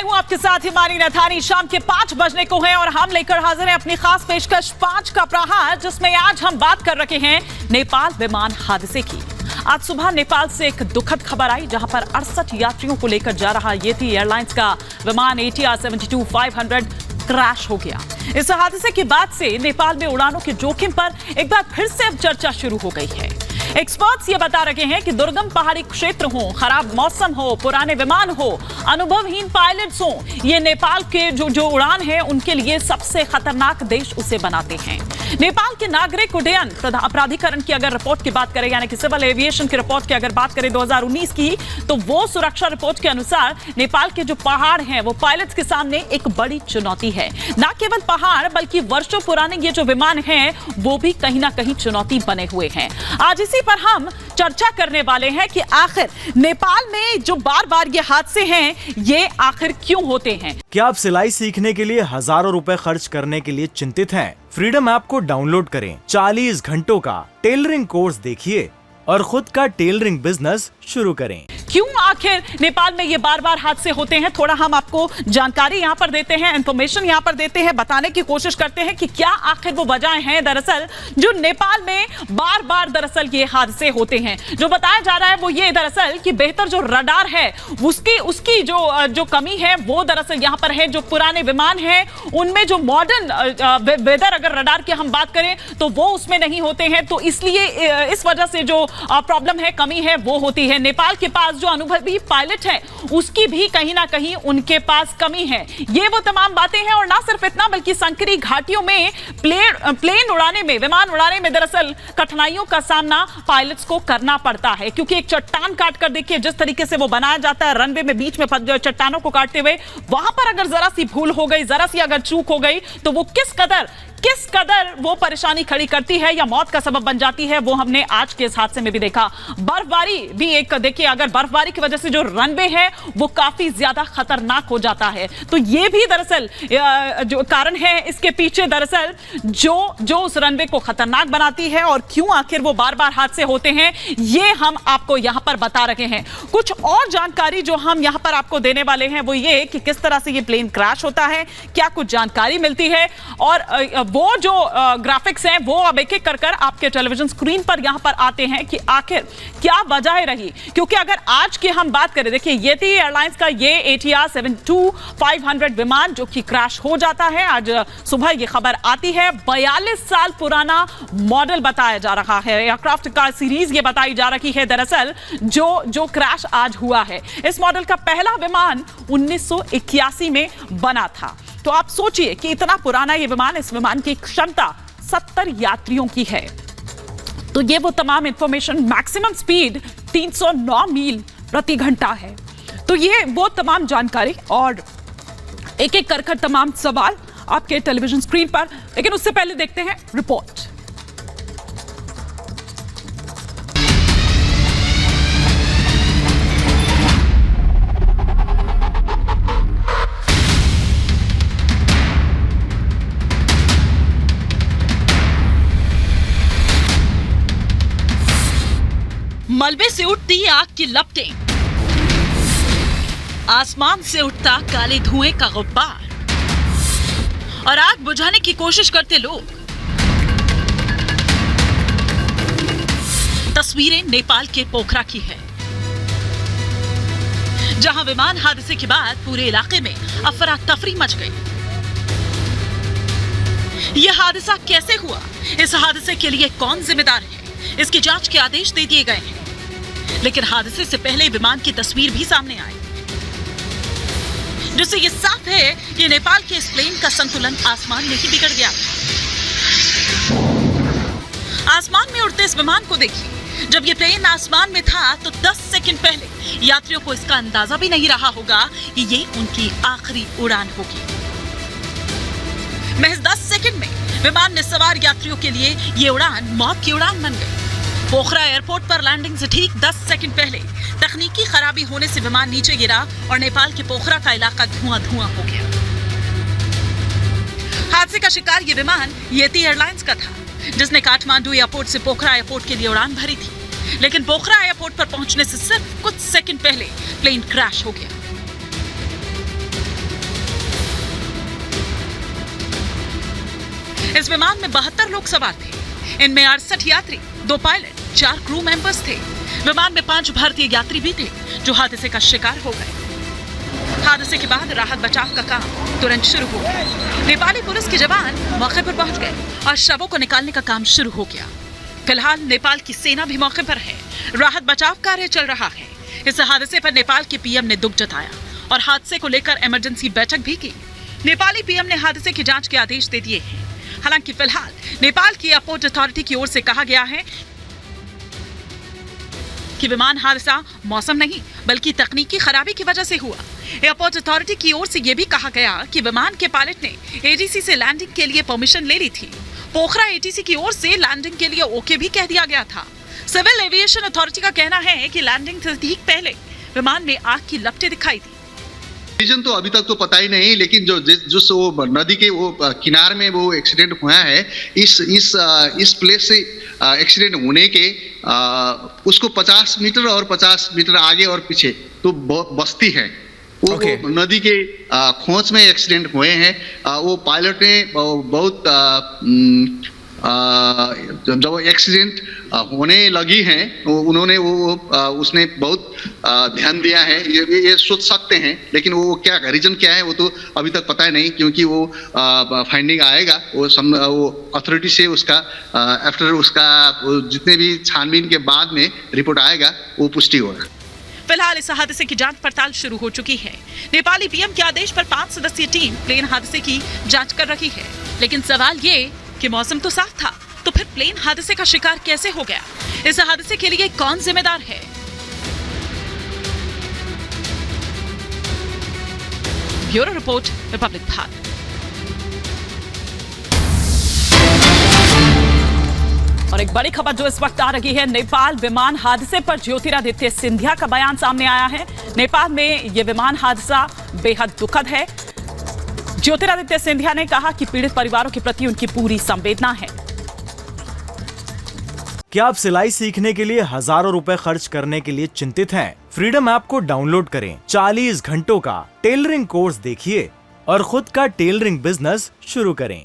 हूं आपके साथ हिमानी नथानी। शाम के 5 बजने को हैं और हम लेकर हाजिर हैं अपनी खास पेशकश 5 का प्रहार, जिसमें आज हम बात कर रहे हैं नेपाल विमान हादसे की। आज सुबह नेपाल से एक दुखद खबर आई, जहां पर 68 यात्रियों को लेकर जा रहा येती एयरलाइंस का विमान ATR 72-500 क्रैश हो गया। इस हादसे के बाद से नेपाल में उड़ानों के जोखिम पर एक बार फिर से अब चर्चा शुरू हो गई है। एक्सपर्ट्स ये बता रहे हैं कि दुर्गम पहाड़ी क्षेत्र हो, खराब मौसम हो, पुराने विमान हो, अनुभवहीन पायलट्स हो, ये नेपाल के जो उड़ान है उनके लिए सबसे खतरनाक देश उसे बनाते हैं। नेपाल के नागरिक उड्डयन प्राधिकरण की अगर रिपोर्ट की बात करें, यानी कि सिविल एविएशन की रिपोर्ट की अगर बात करें 2019 की, तो वो सुरक्षा रिपोर्ट के अनुसार नेपाल के जो पहाड़ हैं वो पायलट्स के सामने एक बड़ी चुनौती है। ना केवल पहाड़ बल्कि वर्षों पुराने ये जो विमान हैं वो भी कहीं ना कहीं चुनौती बने हुए हैं। आज इसी पर हम चर्चा करने वाले हैं कि आखिर नेपाल में जो बार बार ये हादसे हैं ये आखिर क्यों होते हैं। क्या आप सिलाई सीखने के लिए हजारों रुपए खर्च करने के लिए चिंतित हैं? फ्रीडम ऐप को डाउनलोड करें, 40 घंटों का टेलरिंग कोर्स देखिए और खुद का टेलरिंग बिजनेस शुरू करें। क्यों आखिर नेपाल में ये बार बार हादसे होते हैं, थोड़ा हम आपको जानकारी यहाँ पर देते हैं, इंफॉर्मेशन यहाँ पर देते हैं, बताने की कोशिश करते हैं कि क्या आखिर वो वजह हैं दरअसल जो नेपाल में बार बार दरअसल ये हादसे होते हैं। जो बताया जा रहा है वो ये दरअसल कि बेहतर जो रडार है उसकी जो कमी है वो दरअसल यहाँ पर है। जो पुराने विमान हैं उनमें जो मॉडर्न वेदर अगर रडार की हम बात करें तो वो उसमें नहीं होते हैं, तो इसलिए इस वजह से जो प्रॉब्लम है, कमी है, वो होती है। नेपाल के पास जो अनुभवी पायलट है उसकी भी कहीं ना कहीं उनके पास कमी है। ये वो तमाम बातें हैं और ना सिर्फ इतना बल्कि संकरी घाटियों में प्लेन उड़ाने में, विमान उड़ाने में दरअसल कठिनाइयों का सामना पायलट्स को करना पड़ता है, क्योंकि एक चट्टान काट कर देखिए जिस तरीके से वो बनाया जाता है रनवे में, बीच में चट्टानों को काटते हुए, वहां पर अगर जरा सी भूल हो गई, जरा सी अगर चूक हो गई तो वो किस कदर वो परेशानी खड़ी करती है या मौत का सबब बन जाती है, वो हमने आज के इस हादसे में भी देखा। बर्फबारी भी एक देखिए, अगर बर्फबारी की वजह से जो रनवे है वो काफी ज्यादा खतरनाक हो जाता है, तो ये भी दरअसल जो कारण है इसके पीछे दरअसल जो उस रनवे को खतरनाक बनाती है और क्यों आखिर वो बार बार हादसे होते हैं, ये हम आपको यहां पर बता रहे हैं। कुछ और जानकारी जो हम यहां पर आपको देने वाले हैं वो ये कि किस तरह से ये प्लेन क्रैश होता है, क्या कुछ जानकारी मिलती है, और वो जो ग्राफिक्स हैं वो अब एक एक कर आपके टेलीविजन स्क्रीन पर यहां पर आते हैं कि आखिर क्या वजह रही। क्योंकि अगर आज की हम बात करें, देखिए येती एयरलाइंस का ये ATR 72-500 विमान जो कि क्रैश हो जाता है, आज सुबह ये खबर आती है। 42 साल पुराना मॉडल बताया जा रहा है, एयरक्राफ्ट का सीरीज ये बताई जा रही है दरअसल जो क्रैश आज हुआ है। इस मॉडल का पहला विमान 1981 में बना था। तो आप सोचिए कि इतना पुराना ये विमान, इस विमान की क्षमता 70 यात्रियों की है। तो ये वो तमाम इंफॉर्मेशन, मैक्सिमम स्पीड 309 मील प्रति घंटा है। तो ये वो तमाम जानकारी और एक एक कर तमाम सवाल आपके टेलीविजन स्क्रीन पर, लेकिन उससे पहले देखते हैं रिपोर्ट। मलबे से उठती आग की लपटें, आसमान से उठता काले धुएं का गुब्बार और आग बुझाने की कोशिश करते लोग। तस्वीरें नेपाल के पोखरा की है, जहां विमान हादसे के बाद पूरे इलाके में अफरा तफरी मच गई। यह हादसा कैसे हुआ, इस हादसे के लिए कौन जिम्मेदार है, इसकी जांच के आदेश दे दिए गए हैं। लेकिन हादसे से पहले विमान की तस्वीर भी सामने आई, जिससे यह साफ है कि नेपाल के इस प्लेन का संतुलन आसमान में ही बिगड़ गया। आसमान में उड़ते इस विमान को देखिए। जब यह प्लेन आसमान में था तो 10 सेकंड पहले यात्रियों को इसका अंदाजा भी नहीं रहा होगा कि ये उनकी आखिरी उड़ान होगी। महज 10 सेकंड में विमान में सवार यात्रियों के लिए ये उड़ान मौत की उड़ान बन गई। पोखरा एयरपोर्ट पर लैंडिंग से ठीक 10 सेकंड पहले तकनीकी खराबी होने से विमान नीचे गिरा और नेपाल के पोखरा का इलाका धुआं-धुआं हो गया। हादसे का शिकार ये विमान येती एयरलाइंस का था, जिसने काठमांडू एयरपोर्ट से पोखरा एयरपोर्ट के लिए उड़ान भरी थी। लेकिन पोखरा एयरपोर्ट पर पहुंचने से सिर्फ कुछ सेकंड पहले प्लेन क्रैश हो गया। इस विमान में 72 लोग सवार थे। इनमें 68 यात्री, 2 पायलट, 4 क्रू मेंबर्स थे। विमान में 5 भारतीय यात्री भी थे जो हादसे का शिकार हो गए। हादसे के बाद राहत बचाव का काम तुरंत शुरू हो गया। नेपाली पुलिस के जवान मौके पर पहुंच गए और शवों को निकालने का काम शुरू हो गया। फिलहाल नेपाल की सेना भी मौके पर है। राहत बचाव कार्य चल रहा है। इस हादसे पर नेपाल के पीएम ने दुख जताया और हादसे को लेकर इमरजेंसी बैठक भी की। नेपाली पीएम ने हादसे की जांच के आदेश दे दिए हैं। हालांकि फिलहाल नेपाल की एयरपोर्ट अथॉरिटी की ओर से कहा गया है कि विमान हादसा मौसम नहीं बल्कि तकनीकी खराबी की वजह से हुआ। एयरपोर्ट अथॉरिटी की ओर से यह भी कहा गया कि विमान के पायलट ने एटीसी से लैंडिंग के लिए परमिशन ले ली थी। पोखरा एटीसी की ओर से लैंडिंग के लिए ओके भी कह दिया गया था। सिविल एविएशन अथॉरिटी का कहना है कि लैंडिंग से ठीक पहले विमान में आग की लपटें दिखाई दी। रीजन तो अभी तक तो पता ही नहीं, लेकिन जो वो नदी के वो किनारे में वो एक्सीडेंट हुआ है, इस प्लेस से एक्सीडेंट होने के उसको 50 मीटर और 50 मीटर आगे और पीछे तो बस्ती है। वो नदी के खोज में एक्सीडेंट हुए हैं। वो पायलट ने बहुत जब एक्सीडेंट होने लगी है उन्होंने उसने बहुत ध्यान दिया है। ये सोच सकते हैं, लेकिन वो क्या रीजन क्या है वो तो अभी तक पता नहीं, क्योंकि वो फाइंडिंग आएगा वो अथॉरिटी से उसका आफ्टर उसका जितने भी छानबीन के बाद में रिपोर्ट आएगा वो पुष्टि होगा। फिलहाल इस हादसे की जांच पड़ताल शुरू हो चुकी है। नेपाली पीएम के आदेश पर 5 सदस्यीय टीम प्लेन हादसे की जांच कर रही है। लेकिन सवाल ये कि मौसम तो साफ था, तो फिर प्लेन हादसे का शिकार कैसे हो गया? इस हादसे के लिए कौन जिम्मेदार है? Bureau report, Republic Bharat. और एक बड़ी खबर जो इस वक्त आ रही है, नेपाल विमान हादसे पर ज्योतिरादित्य सिंधिया का बयान सामने आया है। नेपाल में यह विमान हादसा बेहद दुखद है। ज्योतिरादित्य सिंधिया ने कहा कि पीड़ित परिवारों के प्रति उनकी पूरी संवेदना है। क्या आप सिलाई सीखने के लिए हजारों रुपए खर्च करने के लिए चिंतित हैं? फ्रीडम ऐप को डाउनलोड करें। 40 घंटों का टेलरिंग कोर्स देखिए और खुद का टेलरिंग बिजनेस शुरू करें।